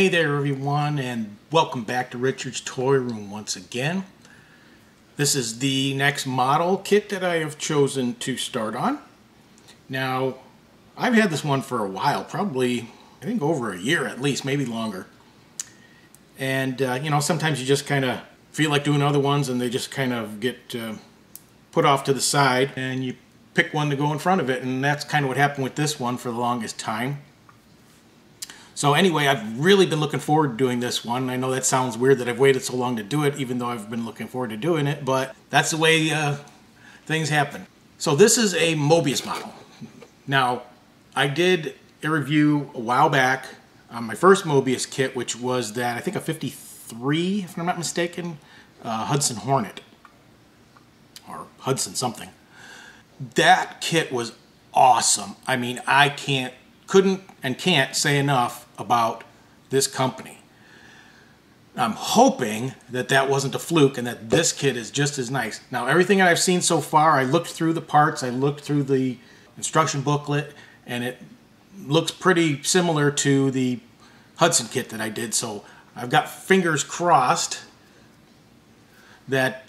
Hey there everyone, and welcome back to Richard's Toy Room once again. This is the next model kit that I have chosen to start on. Now, I've had this one for a while, probably I think over a year at least, maybe longer. And you know, sometimes you just kind of feel like doing other ones and they just kind of get put off to the side and you pick one to go in front of it, and that's kind of what happened with this one for the longest time. So anyway, I've really been looking forward to doing this one. I know that sounds weird that I've waited so long to do it, even though I've been looking forward to doing it, but that's the way things happen. So this is a Moebius model. Now, I did a review a while back on my first Moebius kit, which was that, I think a 53, if I'm not mistaken, Hudson Hornet, or Hudson something. That kit was awesome. I mean, I couldn't and can't say enough about this company. I'm hoping that that wasn't a fluke and that this kit is just as nice. Now, everything that I've seen so far, I looked through the parts, I looked through the instruction booklet, and it looks pretty similar to the Hudson kit that I did. So I've got fingers crossed that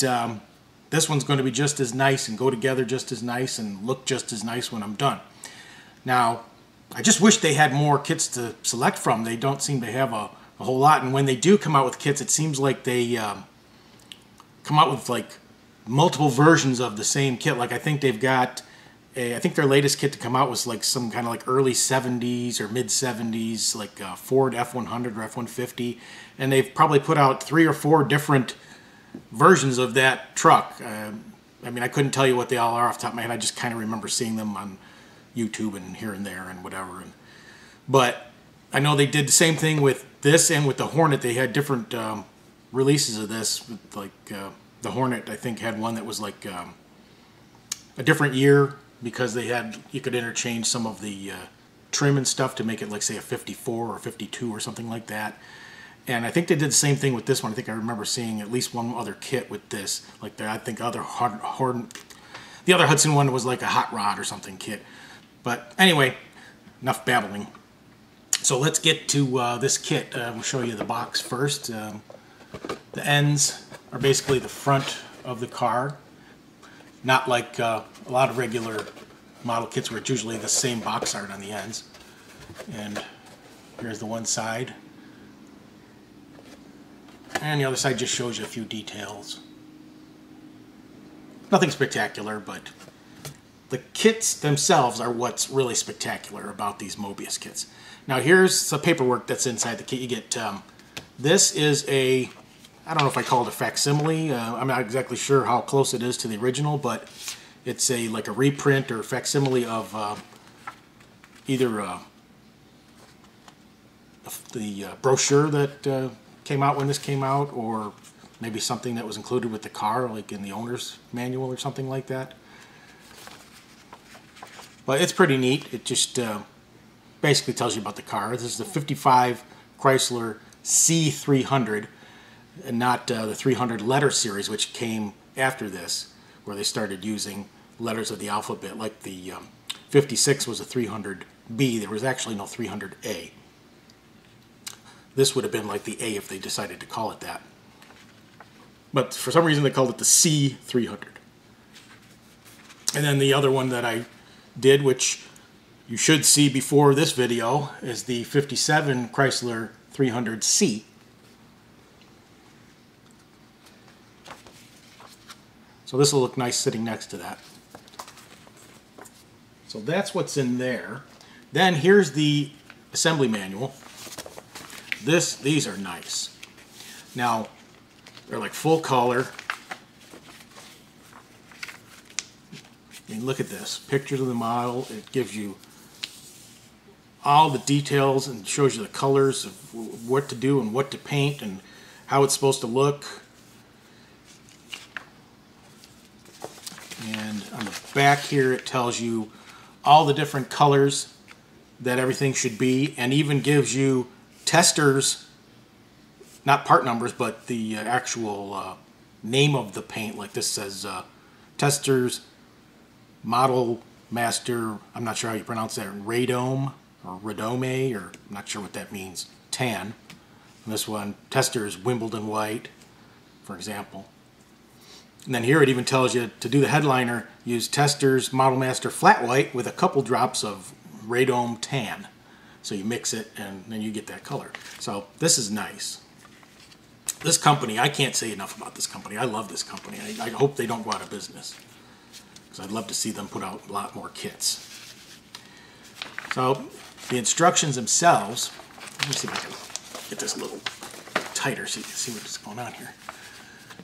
this one's going to be just as nice and go together just as nice and look just as nice when I'm done. Now, I just wish they had more kits to select from. They don't seem to have a whole lot, and when they do come out with kits, it seems like they come out with like multiple versions of the same kit. Like I think they've got I think their latest kit to come out was like some kind of like early 70s or mid 70s, like Ford F100 or F150, and they've probably put out 3 or 4 different versions of that truck. I mean, I couldn't tell you what they all are off the top of my head. I just kind of remember seeing them on YouTube and here and there and whatever. But I know they did the same thing with this and with the Hornet. They had different releases of this. Like the Hornet, I think, had one that was like a different year because they had, you could interchange some of the trim and stuff to make it like, say, a 54 or 52 or something like that. And I think they did the same thing with this one. I think I remember seeing at least one other kit with this. Like I think the other Hudson one was like a hot rod or something kit. But anyway, enough babbling. So let's get to this kit. We'll show you the box first. The ends are basically the front of the car. Not like a lot of regular model kits where it's usually the same box art on the ends. And here's the one side. And the other side just shows you a few details. Nothing spectacular, but the kits themselves are what's really spectacular about these Moebius kits. Now here's the paperwork that's inside the kit. You get, this is a, I don't know if I call it a facsimile. I'm not exactly sure how close it is to the original, but it's like a reprint or facsimile of either the brochure that came out when this came out, or maybe something that was included with the car, like in the owner's manual or something like that. But it's pretty neat. It just basically tells you about the car. This is the 55 Chrysler C300, and not the 300 letter series, which came after this, where they started using letters of the alphabet. Like the 56 was a 300B. There was actually no 300A. This would have been like the A if they decided to call it that. But for some reason they called it the C300. And then the other one that I did, which you should see before this video, is the 57 Chrysler 300C. So this will look nice sitting next to that. So that's what's in there. Then here's the assembly manual. These are nice. Now, they're like full color. And look at this. Pictures of the model. It gives you all the details and shows you the colors of what to do and what to paint and how it's supposed to look. And on the back here it tells you all the different colors that everything should be, and even gives you testers, not part numbers, but the actual name of the paint. Like this says testers model master, I'm not sure how you pronounce that, radome or radome, or I'm not sure what that means, tan. And this one, tester is Wimbledon white, for example. And then here it even tells you to do the headliner, use Tester's Model Master Flat White with a couple drops of Radome Tan. So you mix it and then you get that color. So this is nice. This company, I can't say enough about this company. I love this company. I hope they don't go out of business, because I'd love to see them put out a lot more kits. So the instructions themselves, let me see if I can get this a little tighter so you can see what's going on here.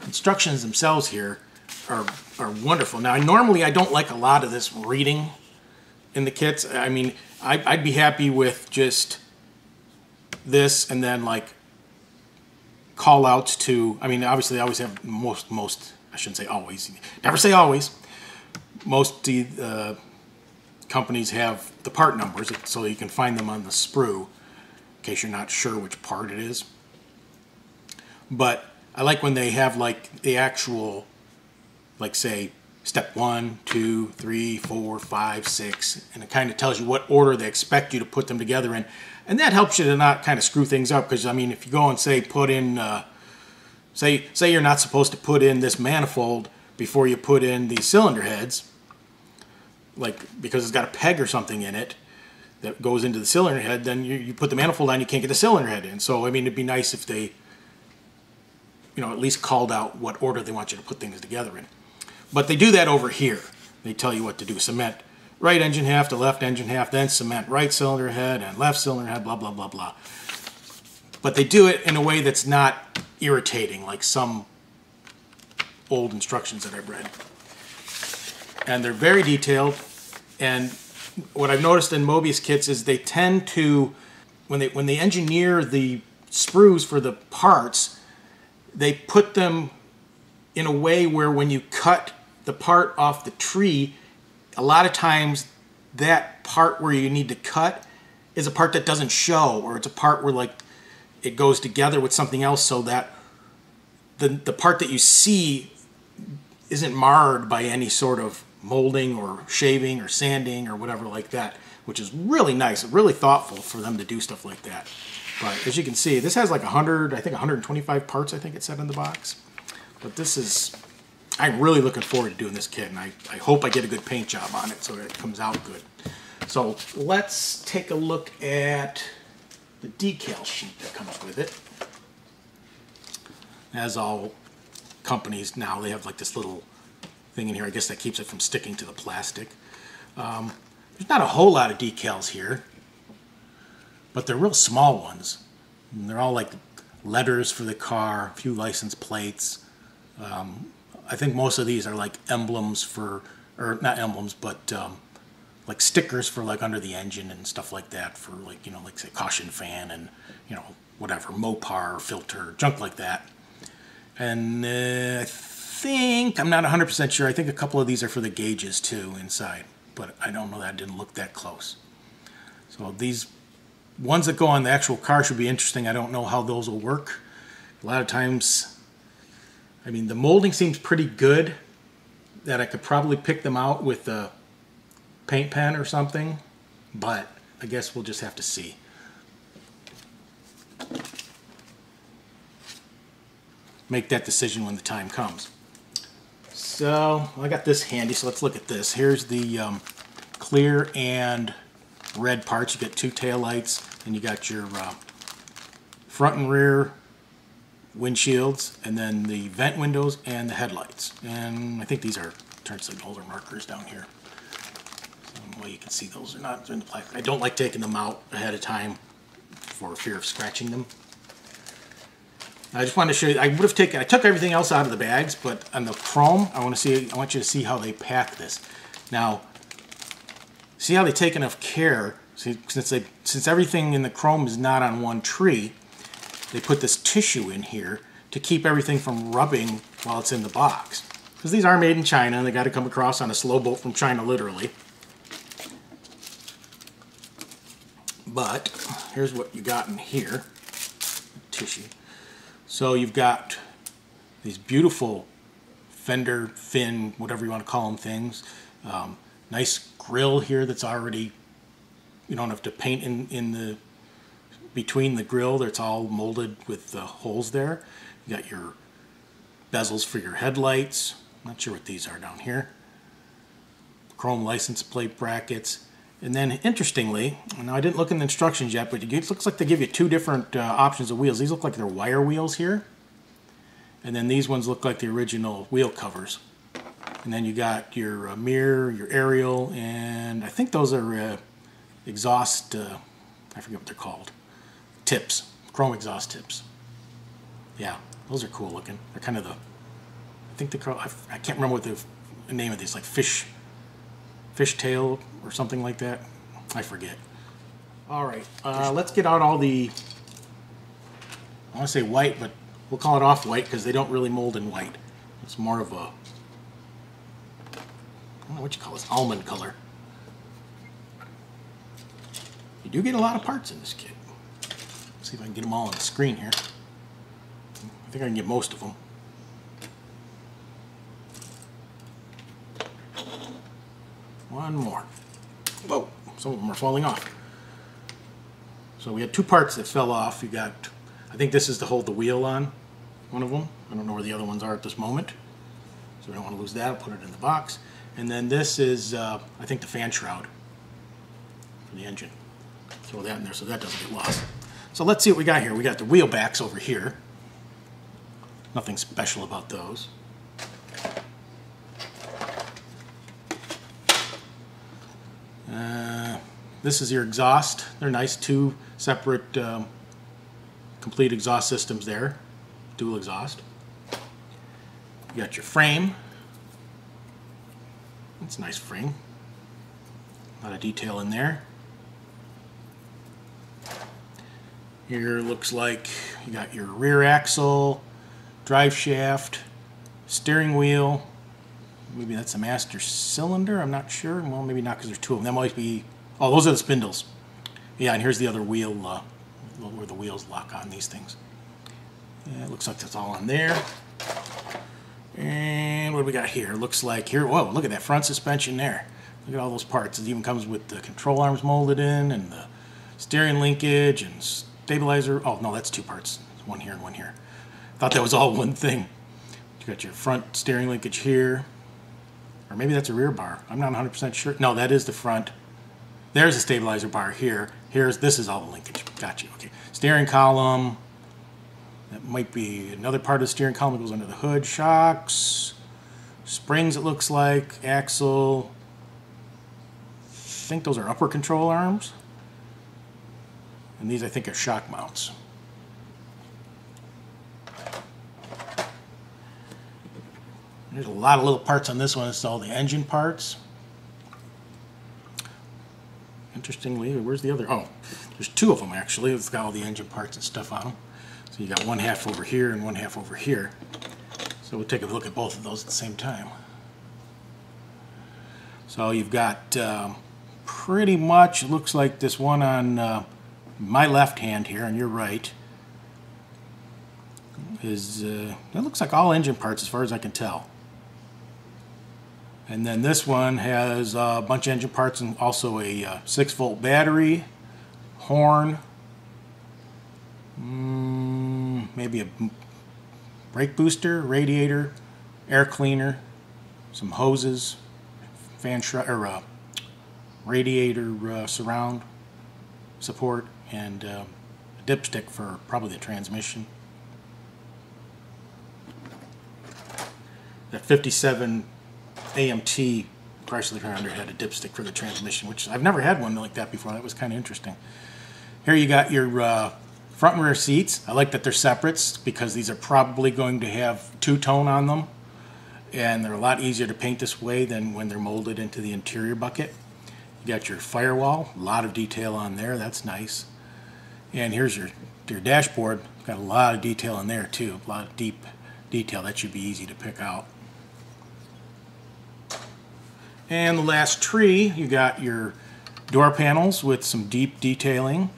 Instructions themselves here are wonderful. Now, normally I don't like a lot of this reading in the kits. I mean, I'd be happy with just this and then like call outs to, I mean, obviously I always have most, I shouldn't say always, never say always. Most companies have the part numbers so you can find them on the sprue in case you're not sure which part it is. But I like when they have like the actual, like say, step 1, 2, 3, 4, 5, 6, and it kind of tells you what order they expect you to put them together in. And that helps you to not kind of screw things up, because I mean, if you go and say put in, say you're not supposed to put in this manifold before you put in the cylinder heads, like because it's got a peg or something in it that goes into the cylinder head, then you put the manifold on, you can't get the cylinder head in. So I mean, it'd be nice if they, you know, at least called out what order they want you to put things together in. But they do that over here. They tell you what to do. Cement right engine half to left engine half, then cement right cylinder head and left cylinder head, blah, blah, blah, blah. But they do it in a way that's not irritating, like some old instructions that I've read. And they're very detailed. And what I've noticed in Moebius kits is they tend to, when they engineer the sprues for the parts, they put them in a way where when you cut the part off the tree, a lot of times that part where you need to cut is a part that doesn't show, or it's a part where like it goes together with something else, so that the part that you see isn't marred by any sort of molding or shaving or sanding or whatever like that, which is really nice, really thoughtful for them to do stuff like that. But as you can see, this has like 100, I think 125 parts, I think it said in the box. But this is, I'm really looking forward to doing this kit, and I hope I get a good paint job on it so that it comes out good. So let's take a look at the decal sheet that comes with it. As all companies now, they have like this little thing in here, I guess that keeps it from sticking to the plastic. There's not a whole lot of decals here, but they're real small ones. And they're all like letters for the car, a few license plates. I think most of these are like emblems for, or not emblems, but like stickers for like under the engine and stuff like that, for like, you know, like say caution fan and, you know, whatever, Mopar filter, junk like that. And I think, I'm not 100% sure, I think a couple of these are for the gauges too inside, but I don't know, that didn't look that close. So these ones that go on the actual car should be interesting. I don't know how those will work. A lot of times, I mean, the molding seems pretty good, that I could probably pick them out with a paint pen or something, but I guess we'll just have to see. Make that decision when the time comes. So I got this handy, so let's look at this. Here's the clear and red parts. You get two taillights, and you got your front and rear windshields, and then the vent windows and the headlights. And I think these are turn signals or markers down here. Well, you can see those are not in the plastic. I don't like taking them out ahead of time for fear of scratching them. I just wanted to show you, I took everything else out of the bags, but on the chrome, I want you to see how they pack this. Now, see how they take enough care, since everything in the chrome is not on one tree, they put this tissue in here to keep everything from rubbing while it's in the box. Because these are made in China, and they got to come across on a slow boat from China, literally. But here's what you got in here, tissue. So you've got these beautiful fender, fin, whatever you want to call them things. Nice grill here that's already, you don't have to paint in the between the grill, that's all molded with the holes there. You got your bezels for your headlights. Not sure what these are down here. Chrome license plate brackets. And then, interestingly, now I didn't look in the instructions yet, but it looks like they give you two different options of wheels. These look like they're wire wheels here. And then these ones look like the original wheel covers. And then you got your mirror, your aerial, and I think those are exhaust, I forget what they're called, tips, chrome exhaust tips. Yeah, those are cool looking. They're kind of the, I think they're called, I can't remember what the name of these, like fishtail or something like that. I forget. All right, let's get out all the, I want to say white, but we'll call it off-white because they don't really mold in white. It's more of a, I don't know what you call this, almond color. You do get a lot of parts in this kit. Let's see if I can get them all on the screen here. I think I can get most of them. One more. Whoa, some of them are falling off. So we had two parts that fell off. You got, I think this is to hold the wheel on, one of them. I don't know where the other ones are at this moment. So we don't want to lose that. I'll put it in the box. And then this is, I think, the fan shroud for the engine. Throw that in there so that doesn't get lost. So let's see what we got here. We got the wheel backs over here. Nothing special about those. This is your exhaust. They're nice, two separate complete exhaust systems there. Dual exhaust. You got your frame. It's a nice frame. A lot of detail in there. Here looks like you got your rear axle, drive shaft, steering wheel. Maybe that's a master cylinder, I'm not sure. Well, maybe not because there's two of them. That might be, oh, those are the spindles. Yeah, and here's the other wheel where the wheels lock on these things. Yeah, it looks like that's all on there. And what do we got here? Looks like here, whoa, look at that front suspension there. Look at all those parts. It even comes with the control arms molded in and the steering linkage and stabilizer. Oh, no, that's two parts. One here and one here. Thought that was all one thing. You got your front steering linkage here. Or maybe that's a rear bar. I'm not 100% sure. No, that is the front. There's a stabilizer bar here. This is all the linkage. Got you. Okay. Steering column. That might be another part of the steering column that goes under the hood. Shocks. Springs, it looks like. Axle. I think those are upper control arms. And these, I think, are shock mounts. There's a lot of little parts on this one. It's all the engine parts. Interestingly, where's the other? Oh, there's two of them actually. It's got all the engine parts and stuff on them. So you got one half over here and one half over here. So we'll take a look at both of those at the same time. So you've got pretty much, it looks like this one on my left hand here and your right is, that looks like all engine parts as far as I can tell. And then this one has a bunch of engine parts and also a 6-volt battery, horn, maybe a brake booster, radiator, air cleaner, some hoses, fan or radiator surround support, and a dipstick for probably the transmission. That 57 AMT Chrysler 300 had a dipstick for the transmission, which I've never had one like that before. That was kind of interesting. Here you got your front and rear seats. I like that they're separates because these are probably going to have two-tone on them, and they're a lot easier to paint this way than when they're molded into the interior bucket. You got your firewall, a lot of detail on there. That's nice. And here's your dashboard. Got a lot of detail in there too. A lot of deep detail. That should be easy to pick out. And the last tree, you got your door panels with some deep detailing,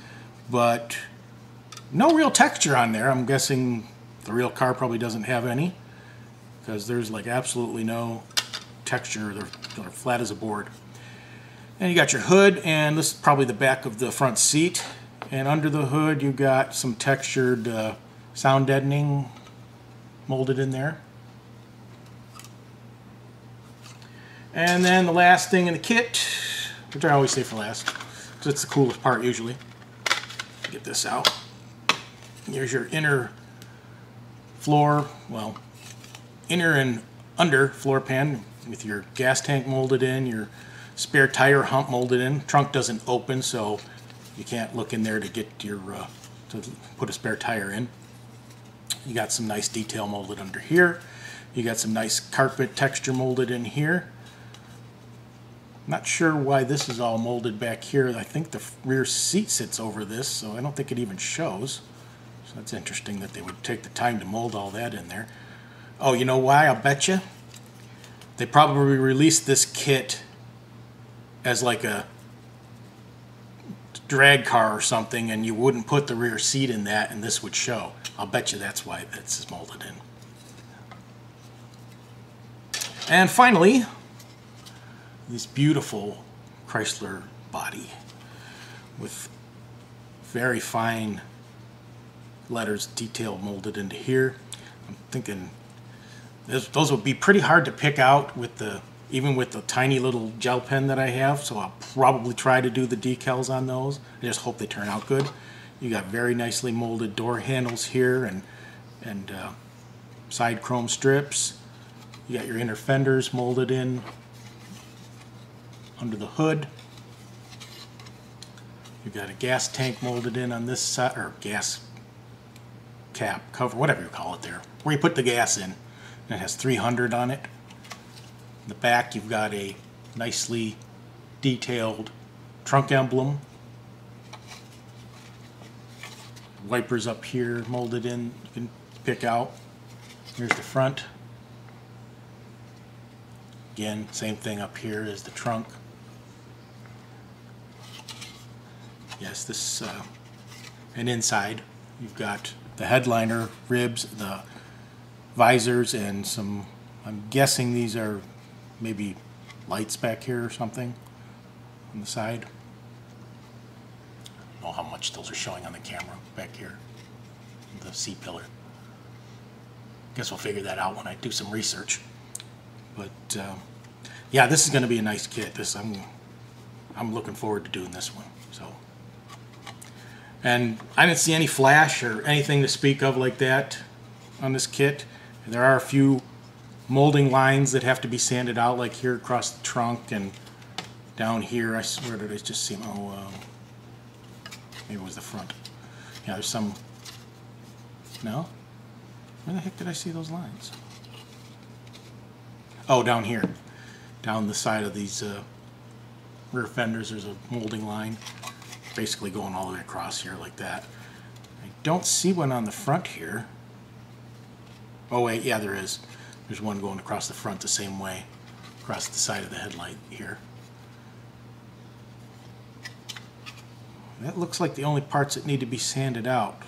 but no real texture on there. I'm guessing the real car probably doesn't have any, because there's like absolutely no texture. They're flat as a board. And you got your hood, and this is probably the back of the front seat. And under the hood you got some textured sound deadening molded in there. And then the last thing in the kit, which I always say for last, because it's the coolest part usually. Get this out. Here's your inner floor, well, inner and under floor pan with your gas tank molded in, your spare tire hump molded in. Trunk doesn't open, so you can't look in there to get your to put a spare tire in. You got some nice detail molded under here. You got some nice carpet texture molded in here. Not sure why this is all molded back here. I think the rear seat sits over this, so I don't think it even shows. So that's interesting that they would take the time to mold all that in there. Oh, you know why? I'll bet you. They probably released this kit as like a drag car or something, and you wouldn't put the rear seat in that, and this would show. I'll bet you that's why that's molded in. And finally, this beautiful Chrysler body with very fine letters, detail molded into here. I'm thinking those would be pretty hard to pick out with even with the tiny little gel pen that I have, so I'll probably try to do the decals on those. I just hope they turn out good. You got very nicely molded door handles here and side chrome strips. You got your inner fenders molded in under the hood. You've got a gas tank molded in on this side, or gas cap, cover, whatever you call it there, where you put the gas in. And it has 300 on it. In the back you've got a nicely detailed trunk emblem. Wipers up here molded in, you can pick out. Here's the front. Again, same thing up here as the trunk. Yes, this, and inside you've got the headliner, ribs, the visors, and some, I'm guessing these are maybe lights back here or something on the side. I don't know how much those are showing on the camera back here, the C-pillar. Guess we'll figure that out when I do some research. But yeah, this is going to be a nice kit. I'm looking forward to doing this one. So, and I didn't see any flash or anything to speak of like that on this kit. There are a few molding lines that have to be sanded out, like here across the trunk and down here. I swear, did I just see? Oh, maybe it was the front. Yeah, there's some. No? Where the heck did I see those lines? Oh, down here. Down the side of these rear fenders, there's a molding line basically going all the way across here like that. I don't see one on the front here. Oh wait, yeah, there is. There's one going across the front the same way, across the side of the headlight here. That looks like the only parts that need to be sanded out.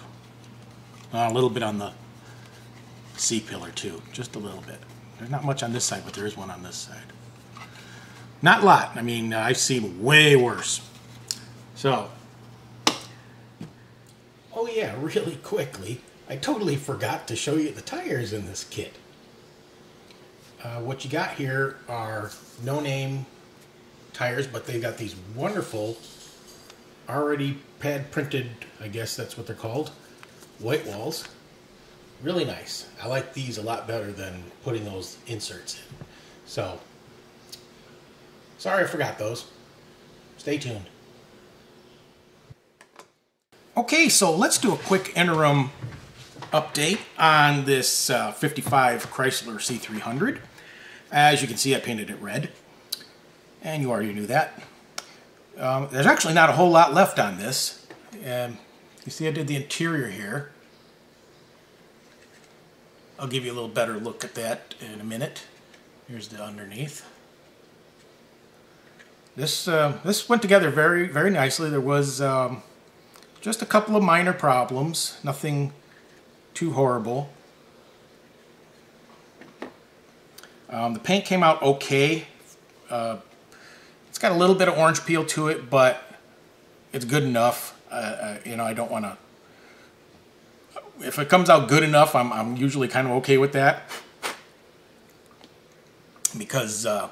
A little bit on the C-pillar too, just a little bit. There's not much on this side, but there is one on this side. Not a lot. I mean, I've seen way worse. So, oh yeah, really quickly, I totally forgot to show you the tires in this kit. What you got here are no-name tires, but they got these wonderful, already pad printed, I guess that's what they're called, white walls. Really nice. I like these a lot better than putting those inserts in. So, sorry I forgot those. Stay tuned. Okay, so let's do a quick interim update on this 55 Chrysler C300. As you can see, I painted it red, and you already knew that. There's actually not a whole lot left on this. You see I did the interior here. I'll give you a little better look at that in a minute. Here's the underneath. This went together very, very nicely. There was just a couple of minor problems, nothing too horrible. The paint came out okay. It's got a little bit of orange peel to it, but it's good enough. you know, I don't want to. If it comes out good enough, I'm usually kind of okay with that, because I've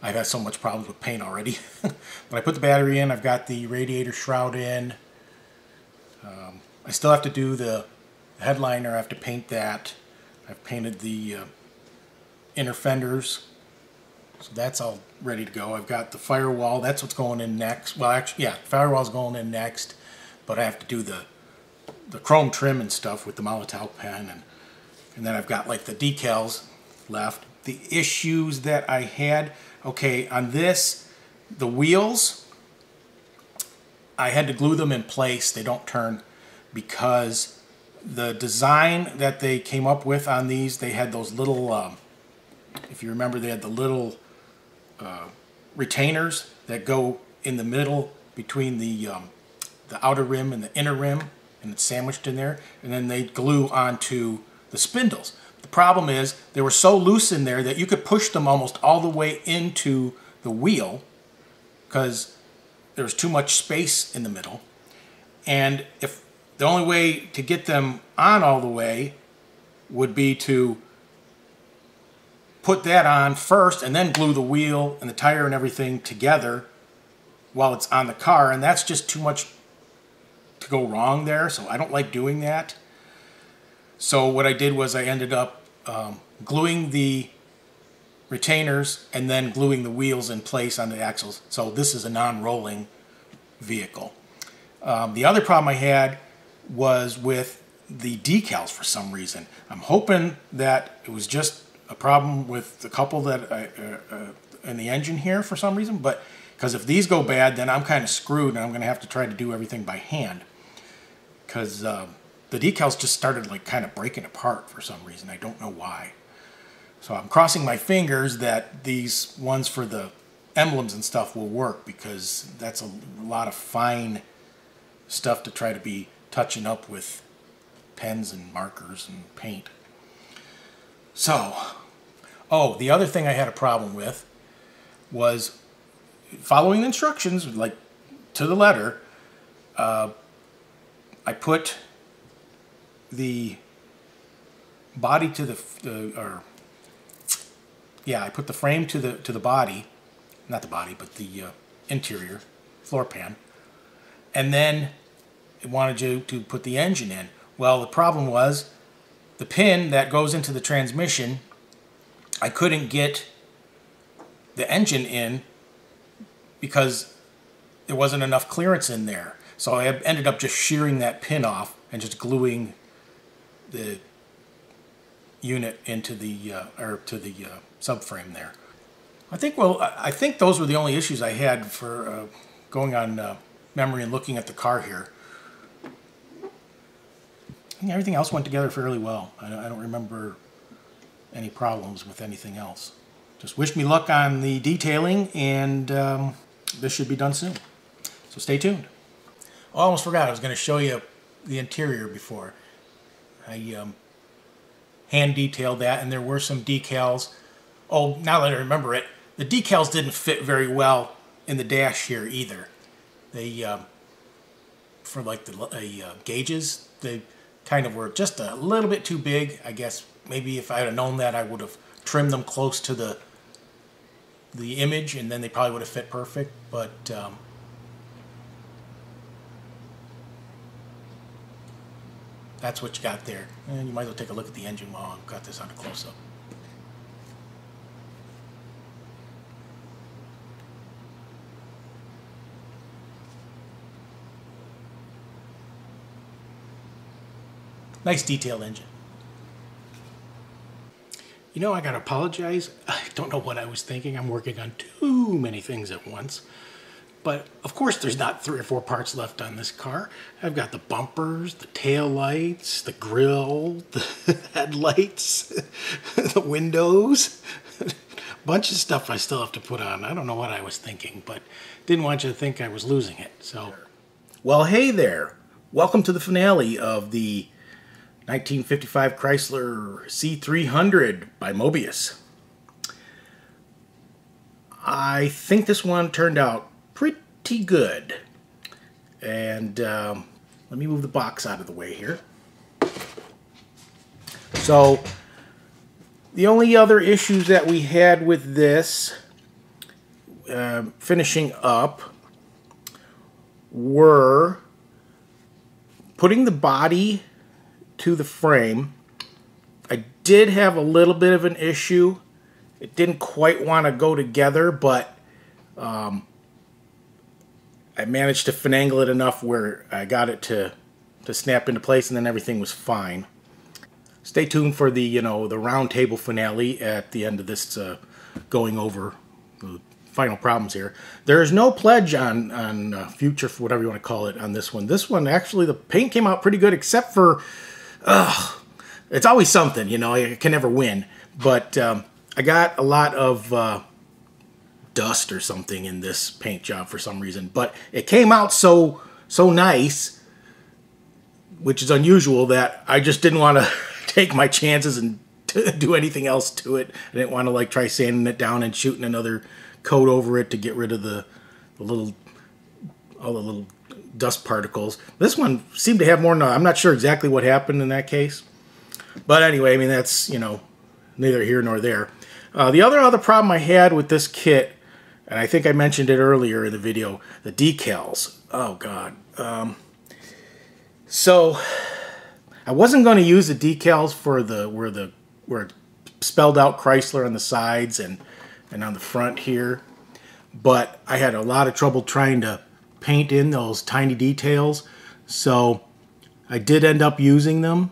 had so much problems with paint already. But I put the battery in. I've got the radiator shroud in. I still have to do the headliner. I have to paint that. I've painted the inner fenders, so that's all ready to go. I've got the firewall. That's what's going in next. Well, actually, yeah, firewall's going in next, but I have to do the chrome trim and stuff with the Molotow pen, and then I've got like the decals left. The issues that I had, okay, on this, the wheels, I had to glue them in place. They don't turn, because the design that they came up with on these, they had those little, if you remember, they had the little retainers that go in the middle between the outer rim and the inner rim, and it's sandwiched in there, and then they glue onto the spindles. The problem is they were so loose in there that you could push them almost all the way into the wheel, because there was too much space in the middle. And if the only way to get them on all the way would be to put that on first and then glue the wheel and the tire and everything together while it's on the car, and that's just too much to go wrong there, so I don't like doing that. So what I did was I ended up gluing the retainers and then gluing the wheels in place on the axles. So this is a non-rolling vehicle. The other problem I had was with the decals for some reason. I'm hoping that it was just a problem with the couple that in the engine here for some reason, but because if these go bad, then I'm kind of screwed, and I'm going to have to try to do everything by hand, because the decals just started like kind of breaking apart for some reason. I don't know why. So I'm crossing my fingers that these ones for the emblems and stuff will work, because that's a lot of fine stuff to try to be touching up with pens and markers and paint. So, oh, the other thing I had a problem with was following the instructions, like to the letter. I put the body to I put the frame to the body, not the body, but the interior floor pan, and then it wanted you to put the engine in. Well, the problem was the pin that goes into the transmission, I couldn't get the engine in because there wasn't enough clearance in there. So I ended up just shearing that pin off and just gluing the unit into the subframe there. I think those were the only issues I had for going on memory and looking at the car here. I think everything else went together fairly well. I don't remember any problems with anything else. Just wish me luck on the detailing, and this should be done soon. So stay tuned. Oh, I almost forgot. I was going to show you the interior before. I hand detailed that, and there were some decals. Oh, now that I remember it, the decals didn't fit very well in the dash here either. They, for like the gauges, they kind of were just a little bit too big. I guess maybe if I had known that, I would have trimmed them close to the image, and then they probably would have fit perfect. But that's what you got there. And you might as well take a look at the engine while I've got this on a close-up. Nice detailed engine. You know, I gotta apologize. I don't know what I was thinking. I'm working on too many things at once. But of course there's not 3 or 4 parts left on this car. I've got the bumpers, the tail lights, the grille, the headlights, the windows. A bunch of stuff I still have to put on. I don't know what I was thinking, but didn't want you to think I was losing it. So, well, hey there. Welcome to the finale of the 1955 Chrysler C300 by Moebius. I think this one turned out pretty good. And let me move the box out of the way here. So the only other issues that we had with this finishing up were putting the body to the frame. I did have a little bit of an issue. It didn't quite want to go together, but I managed to finagle it enough where I got it to snap into place, and then everything was fine. Stay tuned for the the round table finale at the end of this, going over the final problems here. There is no pledge on future, for whatever you want to call it, on this one. This one, actually, the paint came out pretty good, except for it's always something, you can never win. But I got a lot of dust or something in this paint job for some reason. But it came out so nice, which is unusual, that I just didn't want to take my chances and do anything else to it. I didn't want to like try sanding it down and shooting another coat over it to get rid of all the little dust particles. This one seemed to have more. I'm not sure exactly what happened in that case, but anyway, I mean, that's neither here nor there. The other problem I had with this kit, and I think I mentioned it earlier in the video, the decals. Oh God. So I wasn't going to use the decals for where it spelled out Chrysler on the sides and on the front here, but I had a lot of trouble trying to paint in those tiny details, so I did end up using them,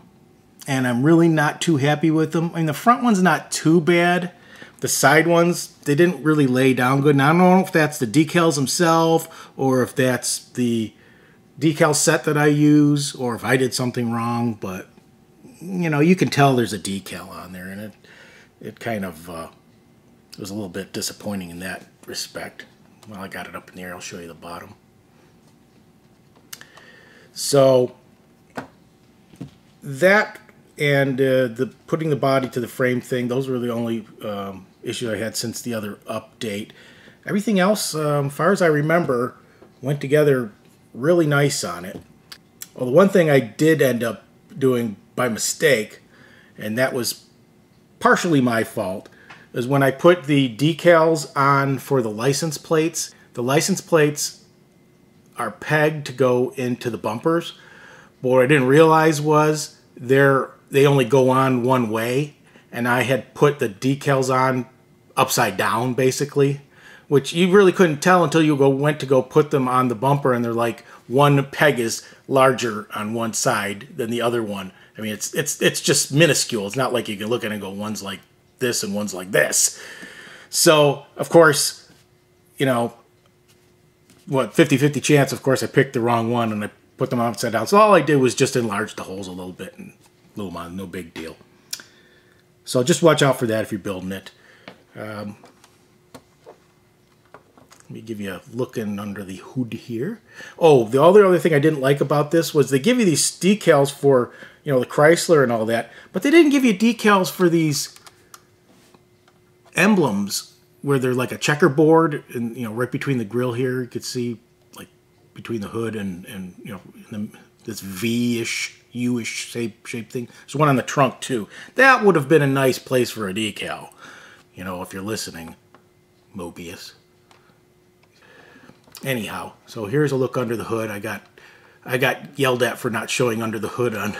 and I'm really not too happy with them. I mean, the front one's not too bad. The side ones, they didn't really lay down good. And I don't know if that's the decals themselves, or if that's the decal set that I use, or if I did something wrong, but you can tell there's a decal on there, and it kind of was a little bit disappointing in that respect. Well, I got it up in the air. I'll show you the bottom. So that and the putting the body to the frame thing, those were the only issues I had since the other update. Everything else, as far as I remember, went together really nice on it. Well, the one thing I did end up doing by mistake, and that was partially my fault, is when I put the decals on for the license plates are pegged to go into the bumpers. But what I didn't realize was they only go on one way, and I had put the decals on upside down, basically, which you really couldn't tell until you went to go put them on the bumper, and they're like, one peg is larger on one side than the other one. I mean, it's just minuscule. It's not like you can look at it and go, one's like this and one's like this. So, of course, 50-50 chance, of course, I picked the wrong one and I put them upside down. So all I did was just enlarge the holes a little bit, and no big deal. So just watch out for that if you're building it. Let me give you a look in under the hood here. Oh, the other thing I didn't like about this was they give you these decals for, the Chrysler and all that, but they didn't give you decals for these emblems where they're like a checkerboard, and right between the grill here, you could see like between the hood and this V-ish, U-ish shape thing. There's one on the trunk too. That would have been a nice place for a decal, if you're listening, Moebius. Anyhow, so here's a look under the hood. I got yelled at for not showing under the hood on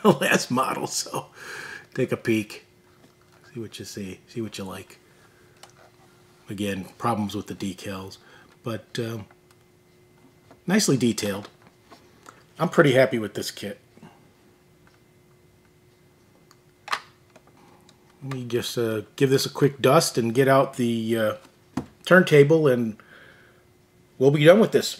the last model, so take a peek, see what you see what you like. Again, problems with the decals, but nicely detailed. I'm pretty happy with this kit. Let me just give this a quick dust and get out the turntable, and we'll be done with this.